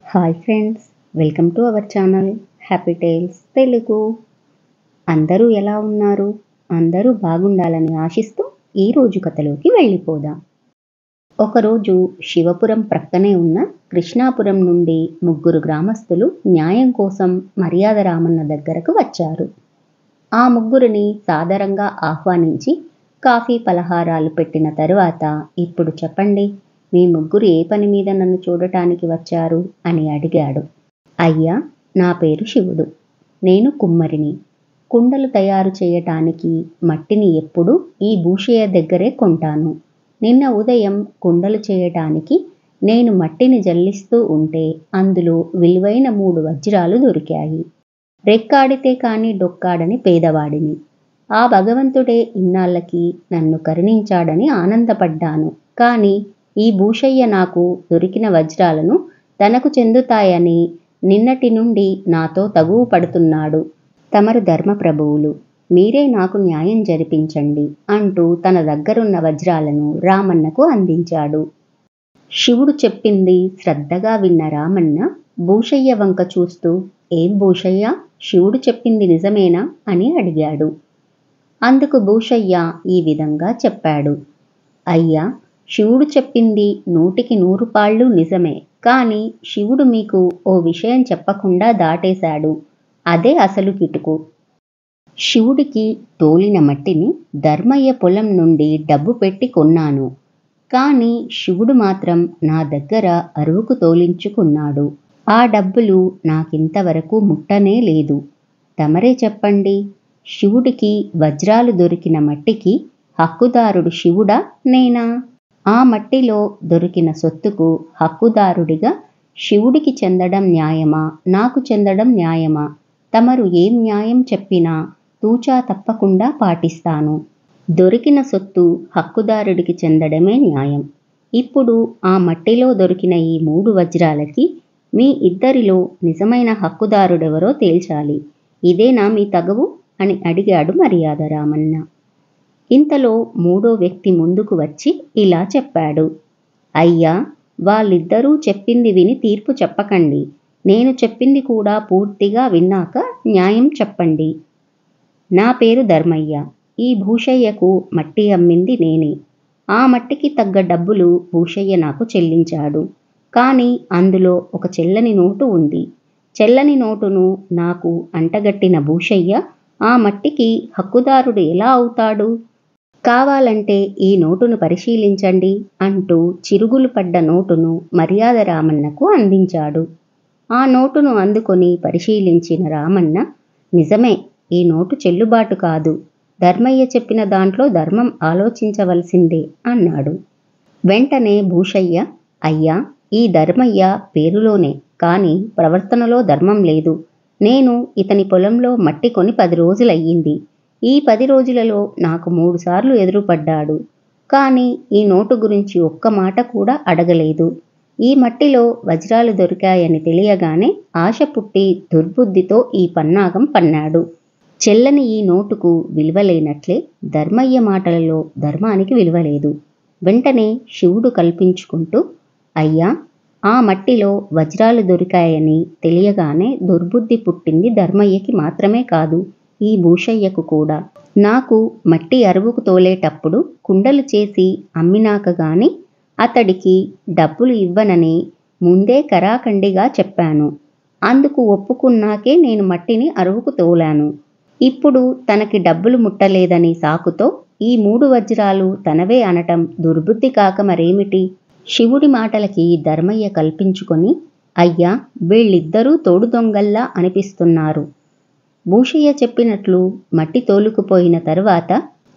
Hi friends, welcome to our channel happy tales Telugu. అందరూ ఎలా ఉన్నారు? అందరూ బాగుండాలని ఆశిస్తూ ఈరోజు కథలోకి వెళ్ళిపోదాం. ఒకరోజు శివపురం ప్రక్కనే ఉన్న కృష్ణాపురం నుండి ముగ్గురు గ్రామస్తులు న్యాయం కోసం మర్యాద రామన్న దగ్గరకు వచ్చారు. ఆ ముగ్గురిని సాదరంగా ఆహ్వానించి కాఫీ పలహారాలు పెట్టిన తరువాత, ఇప్పుడు చెప్పండి, మీ ముగ్గురు ఏ పని మీద నన్ను చూడటానికి వచ్చారు అని అడిగాడు. అయ్యా, నా పేరు శివుడు. నేను కుమ్మరిని. కుండలు తయారు చేయటానికి మట్టిని ఎప్పుడూ ఈ భూషయ్య దగ్గరే కొంటాను. నిన్న ఉదయం కుండలు చేయటానికి నేను మట్టిని జల్లిస్తూ ఉంటే అందులో విలువైన 3 వజ్రాలు దొరికాయి. రెక్కాడితే కాని డొక్కాడని పేదవాడిని. ఆ భగవంతుడే ఇన్నాళ్ళకి నన్ను కరుణించాడని ఆనందపడ్డాను. కానీ ఈ భూషయ్య నాకు దొరికిన వజ్రాలను తనకు చెందుతాయని నిన్నటి నుండి నాతో తగువు పడుతున్నాడు. తమరు ధర్మప్రభువులు, మీరే నాకు న్యాయం జరిపించండి అంటూ తన దగ్గరున్న వజ్రాలను రామన్నకు అందించాడు. శివుడు చెప్పింది శ్రద్ధగా విన్న రామన్న భూషయ్య వంక చూస్తూ, ఏం భూషయ్య, శివుడు చెప్పింది నిజమేనా అని అడిగాడు. అందుకు భూషయ్య ఈ విధంగా చెప్పాడు. అయ్యా, శివుడు చెప్పింది 100కి 100 పాళ్ళు నిజమే. కానీ శివుడు మీకు ఓ విషయం చెప్పకుండా దాటేశాడు. అదే అసలు కిటుకు. శివుడికి తోలిన మట్టిని ధర్మయ్య పొలం నుండి డబ్బు పెట్టి కొన్నాను. కానీ శివుడు మాత్రం నా దగ్గర అరువుకు తోలించుకున్నాడు. ఆ డబ్బులు నాకింతవరకు ముట్టనే లేదు. తమరే చెప్పండి, శివుడికి వజ్రాలు దొరికిన మట్టికి హక్కుదారుడు శివుడా, నేనా? ఆ మట్టిలో దొరికిన సొత్తుకు హక్కుదారుడిగా శివుడికి చెందడం న్యాయమా, నాకు చెందడం న్యాయమా? తమరు ఏం న్యాయం చెప్పినా తూచా తప్పకుండా పాటిస్తాను. దొరికిన సొత్తు హక్కుదారుడికి చెందడమే న్యాయం. ఇప్పుడు ఆ మట్టిలో దొరికిన ఈ 3 వజ్రాలకి మీ ఇద్దరిలో నిజమైన హక్కుదారుడెవరో తేల్చాలి. ఇదేనా మీ తగవు అని అడిగాడు మర్యాద రామన్న. ఇంతలో 3వ వ్యక్తి ముందుకు వచ్చి ఇలా చెప్పాడు. అయ్యా, వాళ్ళిద్దరూ చెప్పింది విని తీర్పు చెప్పకండి. నేను చెప్పింది కూడా పూర్తిగా విన్నాక న్యాయం చెప్పండి. నా పేరు ధర్మయ్య. ఈ భూషయ్యకు మట్టి అమ్మింది నేనే. ఆ మట్టికి తగ్గ డబ్బులు భూషయ్య నాకు చెల్లించాడు. కానీ అందులో ఒక చెల్లని నోటు ఉంది. చెల్లని నోటును నాకు అంటగట్టిన భూషయ్య ఆ మట్టికి హక్కుదారుడు ఎలా అవుతాడు? కావాలంటే ఈ నోటును పరిశీలించండి అంటూ చిరుగులు పడ్డ నోటును మర్యాద రామన్నకు అందించాడు. ఆ నోటును అందుకొని పరిశీలించిన రామన్న, నిజమే, ఈ నోటు చెల్లుబాటు కాదు. ధర్మయ్య చెప్పిన దాంట్లో ధర్మం ఆలోచించవలసిందే అన్నాడు. వెంటనే భూషయ్య, అయ్యా, ఈ ధర్మయ్య పేరులోనే కానీ ప్రవర్తనలో ధర్మం లేదు. నేను ఇతని పొలంలో మట్టి కొని 10 రోజులయ్యింది. ఈ 10 రోజులలో నాకు 3 సార్లు ఎదురుపడ్డాడు. కానీ ఈ నోటు గురించి ఒక్క మాట కూడా అడగలేదు. ఈ మట్టిలో వజ్రాలు దొరికాయని తెలియగానే ఆశ పుట్టి దుర్బుద్ధితో ఈ పన్నాగం పన్నాడు. చెల్లని ఈ నోటుకు విలువలేనట్లే ధర్మయ్య మాటలలో ధర్మానికి విలువలేదు. వెంటనే శివుడు కల్పించుకుంటూ, అయ్యా, ఆ మట్టిలో వజ్రాలు దొరికాయని తెలియగానే దుర్బుద్ధి పుట్టింది ధర్మయ్యకి మాత్రమే కాదు, ఈ భూషయ్యకు కూడా. నాకు మట్టి అరువుకు తోలేటప్పుడు కుండలు చేసి అమ్మినాక గాని అతడికి డబ్బులు ఇవ్వనని ముందే కరాఖండిగా చెప్పాను. అందుకు ఒప్పుకున్నాకే నేను మట్టిని అరువుకు తోలాను. ఇప్పుడు తనకి డబ్బులు ముట్టలేదని సాకుతో ఈ 3 వజ్రాలు తనవే అనటం దుర్బుద్ధి కాక మరేమిటి? శివుడి మాటలకి ధర్మయ్య కల్పించుకొని, అయ్యా, వీళ్ళిద్దరూ తోడు దొంగల్లా అనిపిస్తున్నారు. భూషయ్య చెప్పినట్లు మట్టి తోలుకుపోయిన తరువాత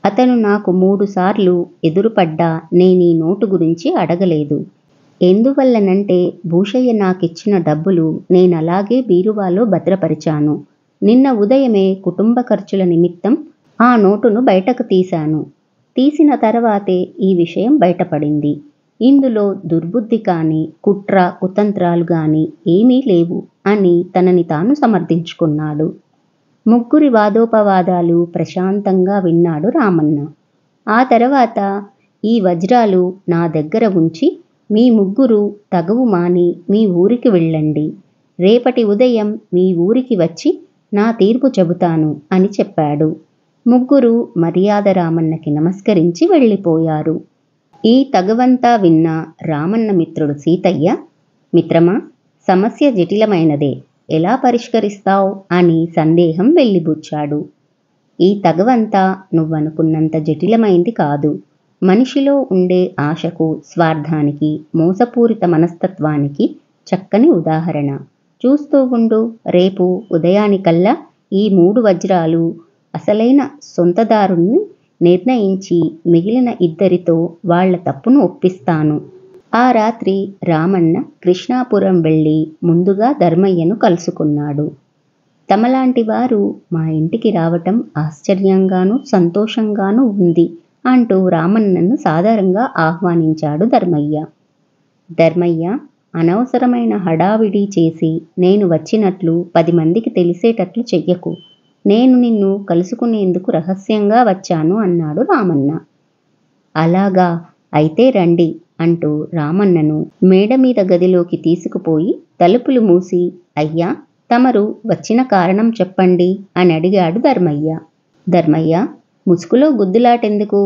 అతను నాకు 3 సార్లు ఎదురుపడ్డా నేనీ నోటు గురించి అడగలేదు. ఎందువల్లనంటే భూషయ్య నాకిచ్చిన డబ్బులు నేనలాగే బీరువాలో భద్రపరిచాను. నిన్న ఉదయమే కుటుంబ ఖర్చుల నిమిత్తం ఆ నోటును బయటకు తీశాను. తీసిన తర్వాతే ఈ విషయం బయటపడింది. ఇందులో దుర్బుద్ధి కానీ కుట్ర కుతంత్రాలు గాని ఏమీ లేవు అని తనని తాను సమర్థించుకున్నాడు. ముగ్గురి వాదోపవాదాలు ప్రశాంతంగా విన్నాడు రామన్న. ఆ తర్వాత, ఈ వజ్రాలు నా దగ్గర ఉంచి మీ ముగ్గురు తగువు మాని మీ ఊరికి వెళ్ళండి. రేపటి ఉదయం మీ ఊరికి వచ్చి నా తీర్పు చెబుతాను అని చెప్పాడు. ముగ్గురు మర్యాద రామన్నకి నమస్కరించి వెళ్ళిపోయారు. ఈ తగువంతా విన్న రామన్న మిత్రుడు సీతయ్య, మిత్రమా, సమస్య జటిలమైనదే, ఎలా పరిష్కరిస్తావ్ అని సందేహం వెళ్ళిబుచ్చాడు. ఈ తగవంతా నువ్వనుకున్నంత జటిలమైంది కాదు. మనిషిలో ఉండే ఆశకు, స్వార్థానికి, మోసపూరిత మనస్తత్వానికి చక్కని ఉదాహరణ. చూస్తూ ఉండు, రేపు ఉదయానికల్లా ఈ 3 వజ్రాలు అసలైన సొంతదారుణ్ణి నిర్ణయించి మిగిలిన 2 వాళ్ల తప్పును ఒప్పిస్తాను. ఆ రాత్రి రామన్న కృష్ణాపురం వెళ్ళి ముందుగా ధర్మయ్యను కలుసుకున్నాడు. తమలాంటి వారు మా ఇంటికి రావటం ఆశ్చర్యంగానూ సంతోషంగానూ ఉంది అంటూ రామన్నను సాదరంగా ఆహ్వానించాడు ధర్మయ్య. ధర్మయ్య, అనవసరమైన హడావిడి చేసి నేను వచ్చినట్లు 10 మందికి తెలిసేటట్లు చెయ్యకు. నేను నిన్ను కలుసుకునేందుకు రహస్యంగా వచ్చాను అన్నాడు రామన్న. అలాగా, అయితే రండి అంటూ రామన్నను మేడ మీద గదిలోకి తీసుకుపోయి తలుపులు మూసి, అయ్యా, తమరు వచ్చిన కారణం చెప్పండి అని అడిగాడు ధర్మయ్య. ధర్మయ్య, ముసుగులో గుద్దులాటెందుకు?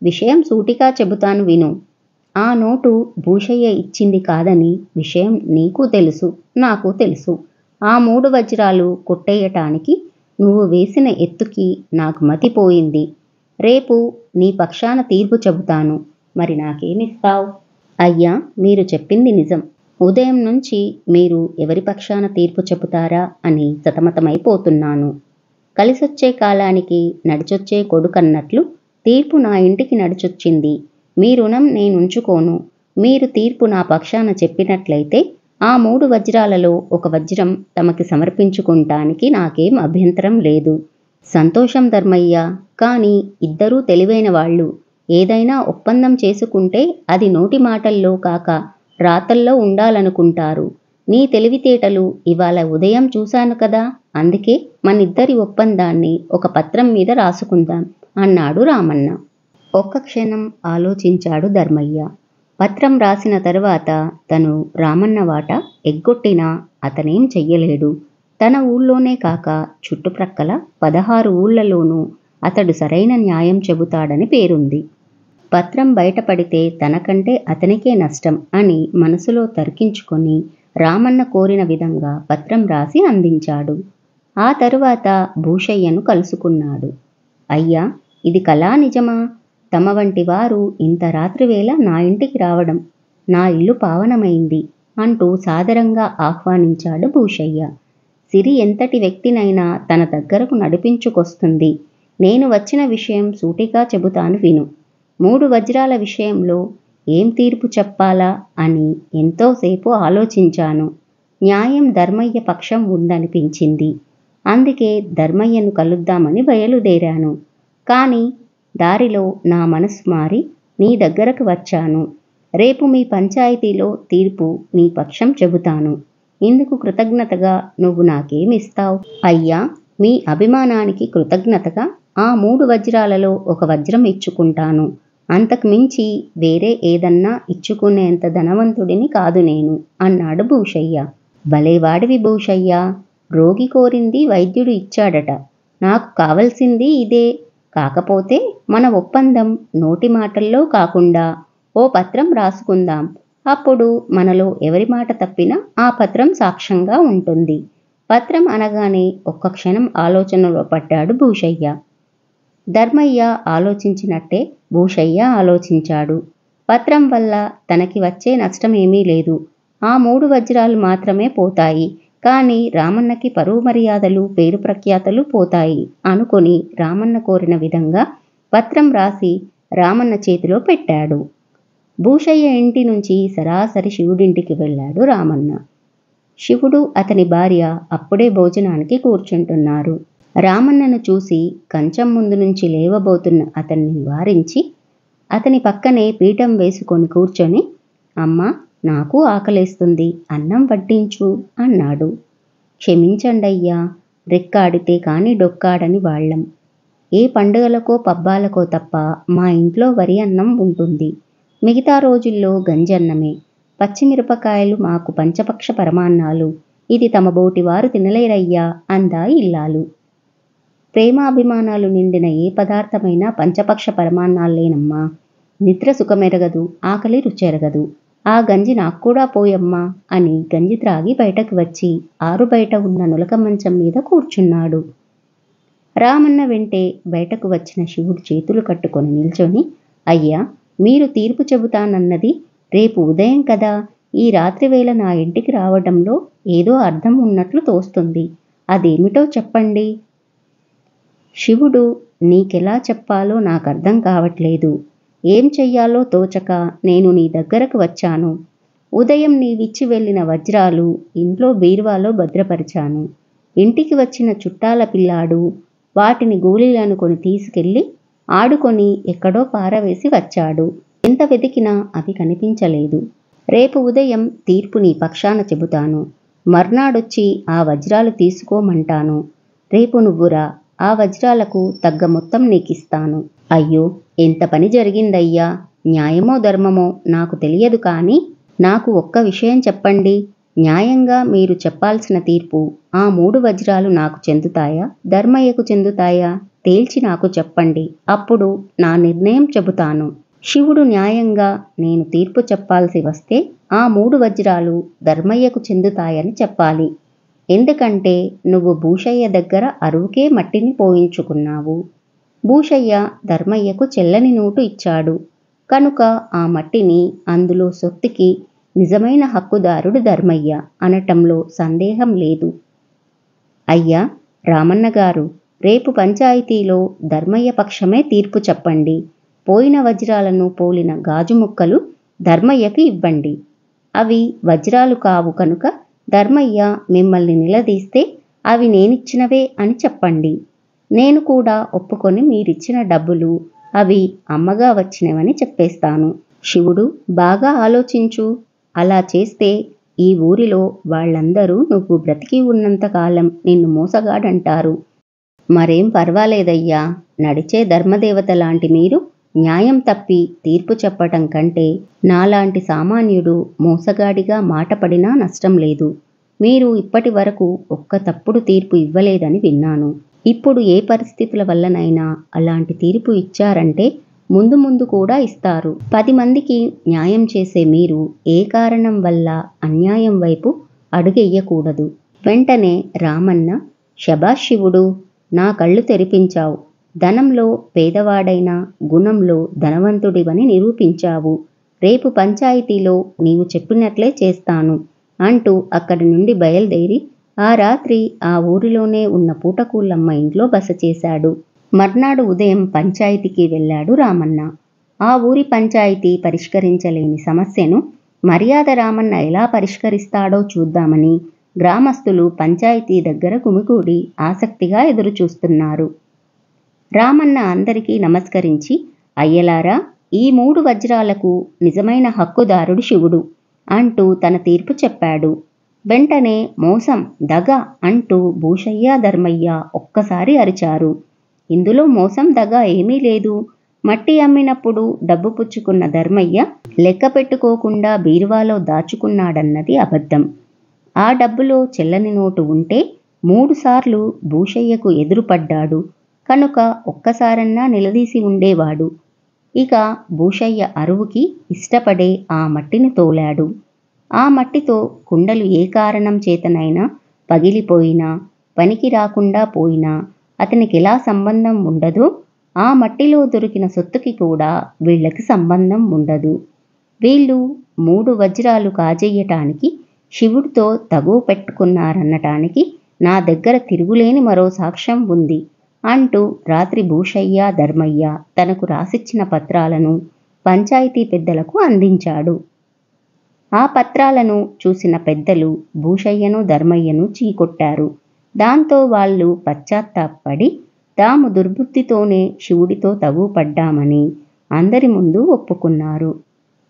విషయం సూటిగా చెబుతాను విను. ఆ నోటు భూషయ్య ఇచ్చింది కాదని విషయం నీకు తెలుసు, నాకు తెలుసు. ఆ 3 వజ్రాలు కొట్టేయటానికి నువ్వు వేసిన ఎత్తుకి నాకు మతిపోయింది. రేపు నీ పక్షాన తీర్పు చెబుతాను. మరి నాకేమిస్తావ్? అయ్యా, మీరు చెప్పింది నిజం. ఉదయం నుంచి మీరు ఎవరి పక్షాన తీర్పు చెబుతారా అని సతమతమైపోతున్నాను. కలిసొచ్చే కాలానికి నడిచొచ్చే కొడుకన్నట్లు తీర్పు నా ఇంటికి నడిచొచ్చింది. మీ రుణం నేనుంచుకోను. మీరు తీర్పు నా పక్షాన చెప్పినట్లయితే ఆ 3 వజ్రాలలో 1 వజ్రం తమకి సమర్పించుకుంటానికి నాకేం అభ్యంతరం లేదు. సంతోషం ధర్మయ్య, కానీ ఇద్దరూ తెలివైన వాళ్ళు. ఏదైనా ఒప్పందం చేసుకుంటే అది నోటి మాటల్లో కాక రాతల్లో ఉండాలనుకుంటారు. నీ తెలివితేటలు ఇవాళ ఉదయం చూశాను కదా, అందుకే మనిద్దరి ఒప్పందాన్ని ఒక పత్రం మీద రాసుకుందాం అన్నాడు రామన్న. ఒక్క క్షణం ఆలోచించాడు ధర్మయ్య. పత్రం రాసిన తరువాత తను రామన్న వాట ఎగ్గొట్టినా అతనేం చెయ్యలేడు. తన ఊళ్ళోనే కాక చుట్టుప్రక్కల 16 ఊళ్ళలోనూ అతడు సరైన న్యాయం చెబుతాడని పేరుంది. పత్రం బయటపడితే తనకంటే అతనికే నష్టం అని మనసులో తర్కించుకొని రామన్న కోరిన విధంగా పత్రం రాసి అందించాడు. ఆ తరువాత భూషయ్యను కలుసుకున్నాడు. అయ్యా, ఇది కళా నిజమా? తమ వంటి వారు ఇంత రాత్రివేళ నా ఇంటికి రావడం నా ఇల్లు పావనమైంది అంటూ సాదరంగా ఆహ్వానించాడు భూషయ్య. సిరి ఎంతటి వ్యక్తినైనా తన దగ్గరకు నడిపించుకొస్తుంది. నేను వచ్చిన విషయం సూటిగా చెబుతాను విను. 3 వజ్రాల విషయంలో ఏం తీర్పు చెప్పాలా అని ఎంతోసేపు ఆలోచించాను. న్యాయం ధర్మయ్య పక్షం ఉందనిపించింది. అందుకే ధర్మయ్యను కలుద్దామని బయలుదేరాను. కానీ దారిలో నా మనసు మారి నీ దగ్గరకు వచ్చాను. రేపు మీ పంచాయతీలో తీర్పు నీ పక్షం చెబుతాను. ఇందుకు కృతజ్ఞతగా నువ్వు నాకేమిస్తావు? అయ్యా, మీ అభిమానానికి కృతజ్ఞతగా ఆ 3 వజ్రాలలో 1 వజ్రం ఇచ్చుకుంటాను. అంతకు మించి వేరే ఏదన్నా ఇచ్చుకునేంత ధనవంతుడిని కాదు నేను అన్నాడు భూషయ్య. భలేవాడివి భూషయ్య, రోగి కోరింది వైద్యుడు ఇచ్చాడట. నాకు కావలసింది ఇదే. కాకపోతే మన ఒప్పందం నోటి మాటల్లో కాకుండా ఓ పత్రం రాసుకుందాం. అప్పుడు మనలో ఎవరి మాట తప్పినా ఆ పత్రం సాక్ష్యంగా ఉంటుంది. పత్రం అనగానే ఒక్క క్షణం ఆలోచనలో పడ్డాడు భూషయ్య. ధర్మయ్య ఆలోచించినట్టే భూషయ్య ఆలోచించాడు. పత్రం వల్ల తనకి వచ్చే నష్టమేమీ లేదు. ఆ 3 వజ్రాలు మాత్రమే పోతాయి. కానీ రామన్నకి పరువు మర్యాదలు, పేరు ప్రఖ్యాతలు పోతాయి అనుకొని రామన్న కోరిన విధంగా పత్రం రాసి రామన్న చేతిలో పెట్టాడు. భూషయ్య ఇంటి నుంచి సరాసరి శివుడింటికి వెళ్ళాడు రామన్న. శివుడు, అతని భార్య అప్పుడే భోజనానికి కూర్చుంటున్నారు. రామన్నను చూసి కంచం ముందు నుంచి లేవబోతున్న అతన్ని వారించి అతని పక్కనే పీఠం వేసుకొని కూర్చొని, అమ్మా, నాకు ఆకలేస్తుంది, అన్నం వడ్డించు అన్నాడు. క్షమించండయ్యా, రెక్కాడితే కాని డొక్కాడని వాళ్ళం. ఏ పండుగలకో పబ్బాలకో తప్ప మా ఇంట్లో వరి అన్నం ఉంటుంది. మిగతా రోజుల్లో గంజన్నమే. పచ్చిమిరపకాయలు మాకు పంచపక్ష పరమాన్నాలు, ఇది తమ బోటివారు తినలేరయ్యా అందా ఇల్లాలు. ప్రేమాభిమానాలు నిండిన ఏ పదార్థమైనా పంచపక్ష పరమాన్నాలేనమ్మా. నిద్ర సుఖమెరగదు, ఆకలి రుచెరగదు. ఆ గంజి నాక్కూడా పోయమ్మా అని గంజి త్రాగి బయటకు వచ్చి ఆరు బయట ఉన్న నులక మంచం మీద కూర్చున్నాడు. రామన్న వెంటే బయటకు వచ్చిన శివుడు చేతులు కట్టుకొని నిల్చొని, అయ్యా, మీరు తీర్పు చెబుతానన్నది రేపు ఉదయం కదా. ఈ రాత్రివేళ నా ఇంటికి రావడంలో ఏదో అర్థం ఉన్నట్లు తోస్తుంది. అదేమిటో చెప్పండి. శివుడు, నీకెలా చెప్పాలో నాకర్థం కావట్లేదు. ఏం చెయ్యాలో తోచక నేను నీ దగ్గరకు వచ్చాను. ఉదయం నీవిచ్చి వెళ్ళిన వజ్రాలు ఇంట్లో బీరువాలో భద్రపరిచాను. ఇంటికి వచ్చిన చుట్టాల పిల్లాడు వాటిని గోళీలనుకొని తీసుకెళ్ళి ఆడుకొని ఎక్కడో పారవేసి వచ్చాడు. ఎంత వెతికినా అవి కనిపించలేదు. రేపు ఉదయం తీర్పు నీ పక్షాన చెబుతాను. మర్నాడొచ్చి ఆ వజ్రాలు తీసుకోమంటాను. రేపు నువ్వురా, ఆ వజ్రాలకు తగ్గ మొత్తం నీకిస్తాను. అయ్యో, ఎంత పని జరిగిందయ్యా. న్యాయమో ధర్మమో నాకు తెలియదు, కానీ నాకు ఒక్క విషయం చెప్పండి. న్యాయంగా మీరు చెప్పాల్సిన తీర్పు ఆ 3 వజ్రాలు నాకు చెందుతాయా, ధర్మయ్యకు చెందుతాయా? తేల్చి నాకు చెప్పండి. అప్పుడు నా నిర్ణయం చెబుతాను. శివుడు న్యాయంగా నేను తీర్పు చెప్పాల్సి వస్తే ఆ 3 వజ్రాలు ధర్మయ్యకు చెందుతాయని చెప్పాలి. ఎందుకంటే నువ్వు భూషయ్య దగ్గర అరువుకే మట్టిని పోయించుకున్నావు. భూషయ్య ధర్మయ్యకు చెల్లని నోటు ఇచ్చాడు కనుక ఆ మట్టిని, అందులో సొత్తుకి నిజమైన హక్కుదారుడు ధర్మయ్య అనటంలో సందేహం లేదు. అయ్యా రామన్నగారు, రేపు పంచాయతీలో ధర్మయ్య పక్షమే తీర్పు చెప్పండి. పోయిన వజ్రాలను పోలిన గాజు ముక్కలు ధర్మయ్యకి ఇవ్వండి. అవి వజ్రాలు కావు కనుక ధర్మయ్య మిమ్మల్ని నిలదీస్తే అవి నేనిచ్చినవే అని చెప్పండి. నేను కూడా ఒప్పుకొని మీరిచ్చిన డబ్బులు అవి అమ్మగా వచ్చినవని చెప్పేస్తాను. శివుడు, బాగా ఆలోచించు. అలా చేస్తే ఈ ఊరిలో వాళ్ళందరూ నువ్వు బ్రతికి ఉన్నంతకాలం నిన్ను మోసగాడంటారు. మరేం పర్వాలేదయ్యా. నడిచే ధర్మదేవత లాంటి మీరు న్యాయం తప్పి తీర్పు చెప్పటం కంటే నాలాంటి సామాన్యుడు మోసగాడిగా మాటపడినా నష్టం లేదు. మీరు ఇప్పటి వరకు ఒక్క తప్పుడు తీర్పు ఇవ్వలేదని విన్నాను. ఇప్పుడు ఏ పరిస్థితుల వల్లనైనా అలాంటి తీర్పు ఇచ్చారంటే ముందు ముందు కూడా ఇస్తారు. 10 మందికి న్యాయం చేసే మీరు ఏ కారణం వల్ల అన్యాయం వైపు అడుగెయ్యకూడదు. వెంటనే రామన్న, శభాష్ శివుడు, నా కళ్ళు తెరిపించావు. ధనంలో పేదవాడైనా గుణంలో ధనవంతుడివని నిరూపించావు. రేపు పంచాయతీలో నీవు చెప్పినట్లే చేస్తాను అంటూ అక్కడి నుండి బయలుదేరి ఆ రాత్రి ఆ ఊరిలోనే ఉన్న పూటకూళ్ళమ్మ ఇంట్లో బస చేశాడు. మర్నాడు ఉదయం పంచాయతీకి వెళ్ళాడు రామన్న. ఆ ఊరి పంచాయతీ పరిష్కరించలేని సమస్యను మర్యాద రామన్న ఎలా పరిష్కరిస్తాడో చూద్దామని గ్రామస్తులు పంచాయతీ దగ్గర గుమిగూడి ఆసక్తిగా ఎదురుచూస్తున్నారు. రామన్న అందరికీ నమస్కరించి, అయ్యలారా, ఈ 3 వజ్రాలకు నిజమైన హక్కుదారుడు శివుడు అంటూ తన తీర్పు చెప్పాడు. వెంటనే మోసం, దగ అంటూ భూషయ్య, ధర్మయ్య ఒక్కసారి అరిచారు. ఇందులో మోసం, దగ ఏమీ లేదు. మట్టి అమ్మినప్పుడు డబ్బు పుచ్చుకున్న ధర్మయ్య లెక్క పెట్టుకోకుండా బీరువాలో దాచుకున్నాడన్నది అబద్ధం. ఆ డబ్బులో చెల్లని నోటు ఉంటే 3 సార్లు భూషయ్యకు ఎదురుపడ్డాడు కనుక ఒక్కసారన్నా నిలదీసి ఉండేవాడు. ఇక భూషయ్య అరువుకి ఇష్టపడే ఆ మట్టిని తోలాడు. ఆ మట్టితో కుండలు ఏ కారణం చేతనైనా పగిలిపోయినా, పనికి రాకుండా పోయినా అతనికెలా సంబంధం ఉండదో ఆ మట్టిలో దొరికిన సొత్తుకి కూడా వీళ్ళకి సంబంధం ఉండదు. వీళ్ళు 3 వజ్రాలు కాజేయటానికి శివుడితో తగువ పెట్టుకున్నారన్నటానికి నా దగ్గర తిరుగులేని మరో సాక్ష్యం ఉంది అంటూ రాత్రి భూషయ్య, ధర్మయ్య తనకు రాసిచ్చిన పత్రాలను పంచాయతీ పెద్దలకు అందించాడు. ఆ పత్రాలను చూసిన పెద్దలు భూషయ్యను, ధర్మయ్యను చీకొట్టారు. దాంతో వాళ్ళు పశ్చాత్తాపడి తాము దుర్బుద్ధితోనే శివుడితో తగువ పడ్డామని అందరి ముందు ఒప్పుకున్నారు.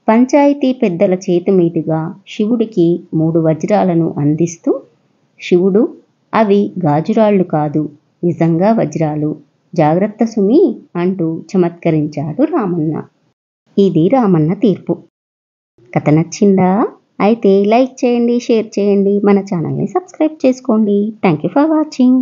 పంచాయతీ పెద్దల చేతి మీదుగా శివుడికి 3 వజ్రాలను అందిస్తూ, శివుడు, అవి గాజురాళ్ళు కాదు, నిజంగా వజ్రాలు. జాగ్రత్త సుమీ అంటూ చమత్కరించాడు రామన్న. ఇది రామన్న తీర్పు. కథ నచ్చిందా? అయితే లైక్ చేయండి, షేర్ చేయండి, మన ఛానల్ని సబ్స్క్రైబ్ చేసుకోండి. Thank you for watching.